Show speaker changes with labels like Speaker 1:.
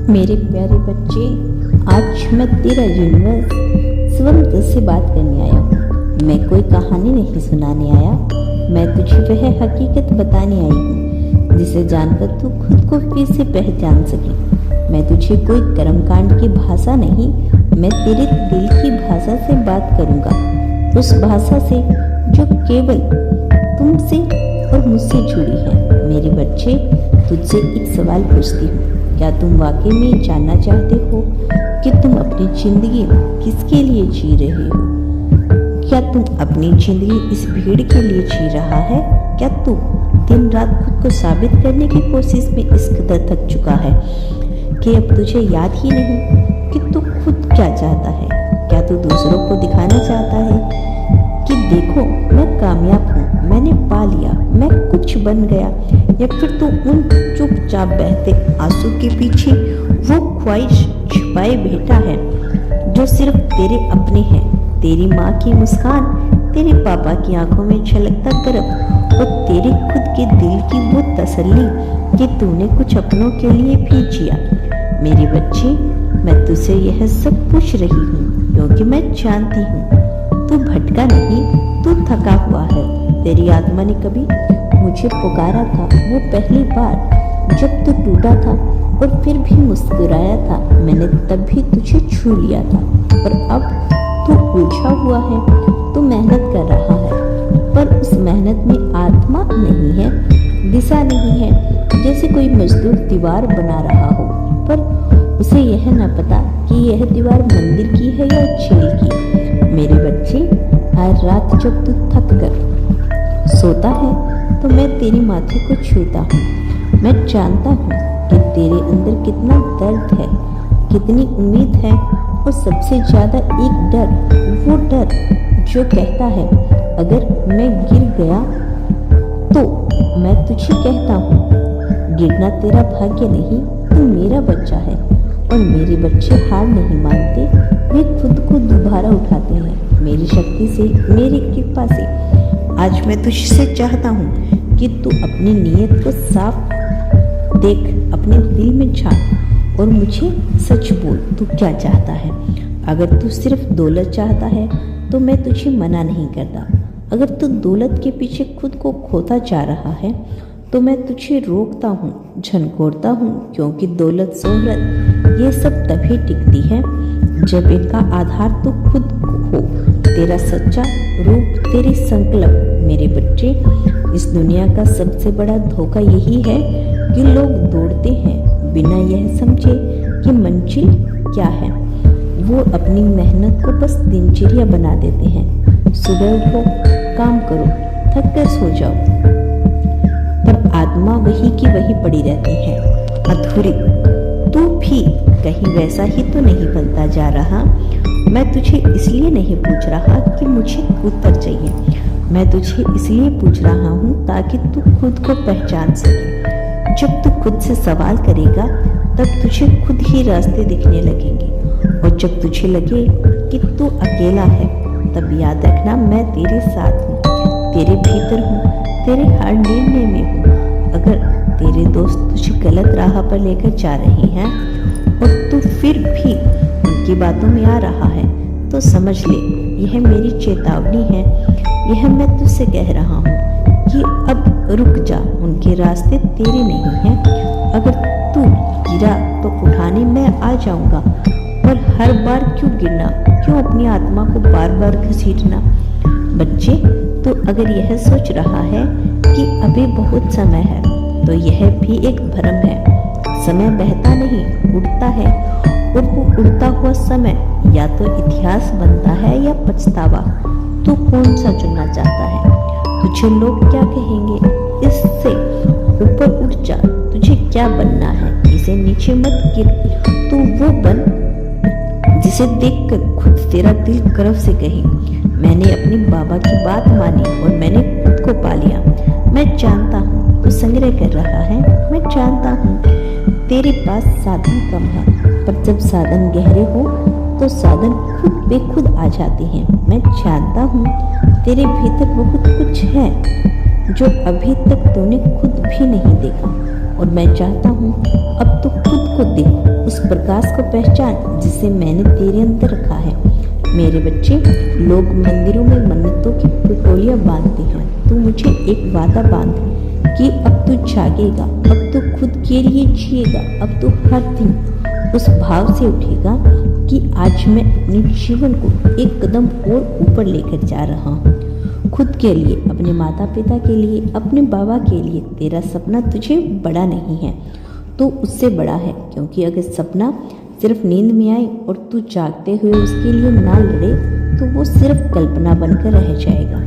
Speaker 1: मेरे प्यारे बच्चे, आज मैं तेरा यूनिवर्स स्वयं से बात करने आया हूँ। मैं कोई कहानी नहीं सुनाने आया, मैं तुझे वह हकीकत बताने आई हूँ जिसे जानकर तू खुद को फिर से पहचान सके। मैं तुझे कोई कर्मकांड की भाषा नहीं, मैं तेरे दिल की भाषा से बात करूँगा, उस भाषा से जो केवल तुमसे और मुझसे जुड़ी है। मेरे बच्चे, तुझसे एक सवाल पूछती हूँ, क्या तुम वाकई में जानना चाहते हो कि तुम अपनी जिंदगी किसके लिए जी रहे हो? क्या तुम अपनी जिंदगी इस भीड़ के लिए जी रहा है? क्या तू दिन रात खुद को साबित करने की कोशिश में इस कदर थक चुका है कि अब तुझे याद ही नहीं कि तू खुद क्या चाहता है? क्या तू दूसरों को दिखाना चाहता है कि देखो मैं कामयाब हूँ, मैंने पा लिया, मैं कुछ बन गया? या फिर तू उन चुपचाप बहते आंसू के पीछे वो ख्वाहिश छुपाए बैठा है जो सिर्फ तेरे अपने हैं? तेरी माँ की मुस्कान, तेरे पापा की आंखों में छलकता गर्व और तेरे खुद के दिल की वो तसल्ली कि तूने कुछ अपनों के लिए भी जिया। मेरे बच्चे, मैं तुझसे यह सब पूछ रही हूँ क्योंकि मैं जानती हूँ तू भटका नहीं, तू थका हुआ है। तेरी आत्मा ने कभी मुझे पुकारा था, वो पहली बार जब तू टूटा था और फिर भी मुस्कुराया था। मैंने तब भी तुझे छू लिया था, पर अब तू उलझा हुआ है, तू मेहनत कर रहा है, पर उस मेहनत में आत्मा नहीं है, दिशा नहीं है। जैसे कोई मजदूर दीवार बना रहा हो, पर उसे यह न पता कि यह दीवार मंदिर की है या जेल की। मेरे बच्चे, हर रात जब तू थक कर सोता है तो मैं तेरी माथे को छूता हूँ। मैं जानता हूँ कि तेरे अंदर कितना दर्द है, कितनी उम्मीद है और सबसे ज्यादा एक डर, वो डर जो कहता है अगर मैं गिर गया तो। मैं तुझे कहता हूँ, गिरना तेरा भाग्य नहीं, तू मेरा बच्चा है और मेरे बच्चे हार नहीं मानते, वे खुद को दोबारा उठाते हैं। मेरी शक्ति से, मेरी कृपा से आज मैं तुझसे चाहता हूँ कि तू अपनी नीयत को साफ देख, अपने दिल में झांक और मुझे सच बोल, तू क्या चाहता है। अगर तू सिर्फ दौलत चाहता है तो मैं तुझे मना नहीं करता। अगर तू दौलत के पीछे खुद को खोता जा रहा है तो मैं तुझे रोकता हूँ, झनकोरता हूँ, क्योंकि दौलत, शोहरत ये सब तभी टिकती है जब इनका आधार तो खुद हो, तेरा सच्चा रूप, तेरे संकल्प। मेरे बच्चे, इस दुनिया का सबसे बड़ा धोखा यही है कि लोग दौड़ते हैं बिना यह समझे कि मंजिल क्या है। वो अपनी मेहनत को बस दिनचर्या बना देते हैं। सुबह उठो, काम करो, थक कर सो जाओ, पर आत्मा वही की वही पड़ी रहती है, अधूरी। तू भी कहीं वैसा ही तो नहीं बनता जा रहा? मैं तुझे इसलिए नहीं पूछ रहा कि मुझे उत्तर चाहिए, मैं तुझे इसलिए पूछ रहा हूँ ताकि तू खुद को पहचान सके। जब तू खुद से सवाल करेगा तब तुझे खुद ही रास्ते दिखने लगेंगे, और जब तुझे लगे कि तू अकेला है तब याद रखना मैं तेरे साथ हूँ, तेरे भीतर हूँ, तेरे हर निर्णय में हूँ। अगर तेरे दोस्त तुझे गलत राह पर लेकर जा रहे हैं और तू फिर भी उनकी बातों में आ रहा है तो समझ ले, यह मेरी चेतावनी है। यह मैं तुझसे कह रहा हूँ कि अब रुक जा, उनके रास्ते तेरे नहीं हैं। अगर तू गिरा तो उठाने मैं आ जाऊंगा, और हर बार क्यों गिरना, क्यों अपनी आत्मा को बार बार घसीटना? बच्चे, तो अगर यह सोच रहा है कि अभी बहुत समय है तो यह भी एक भ्रम है। समय बहता नहीं, उड़ता है, और वो उड़ता हुआ समय या तो इतिहास बनता है या पछतावा। तू कौन सा चुनना चाहता है? तुझे लोग क्या कहेंगे, इससे ऊपर उठ जा। तुझे क्या बनना है, इसे नीचे मत गिर। तू वो बन जिसे देखकर खुद तेरा दिल गर्व से कहे, मैंने अपने बाबा की बात मानी और मैंने खुद को पा लिया। मैं जानता हूँ तू संग्रह कर रहा है, मैं जानता हूँ तेरे पास साधन कम है, पर जब साधन गहरे हो तो साधन खुद बेखुद आ जाते हैं। मैं जानता हूँ तेरे भीतर बहुत कुछ है जो अभी तक तूने खुद भी नहीं देखा, और मैं चाहता हूँ अब तू खुद को देख, उस प्रकाश को पहचान जिसे मैंने तेरे अंदर रखा है। मेरे बच्चे, लोग मंदिरों में मन्नतों की पिटोलियाँ बांधते हैं, तू मुझे एक वादा बांध कि अब तू जागेगा, अब तू खुद के लिए जिएगा, अब तू हर दिन उस भाव से उठेगा कि आज मैं अपने जीवन को एक कदम और ऊपर लेकर जा रहा हूँ। खुद के लिए, अपने माता पिता के लिए, अपने बाबा के लिए। तेरा सपना तुझे बड़ा नहीं है तो उससे बड़ा है, क्योंकि अगर सपना सिर्फ नींद में आए और तू जागते हुए उसके लिए ना लड़े तो वो सिर्फ कल्पना बनकर रह जाएगा।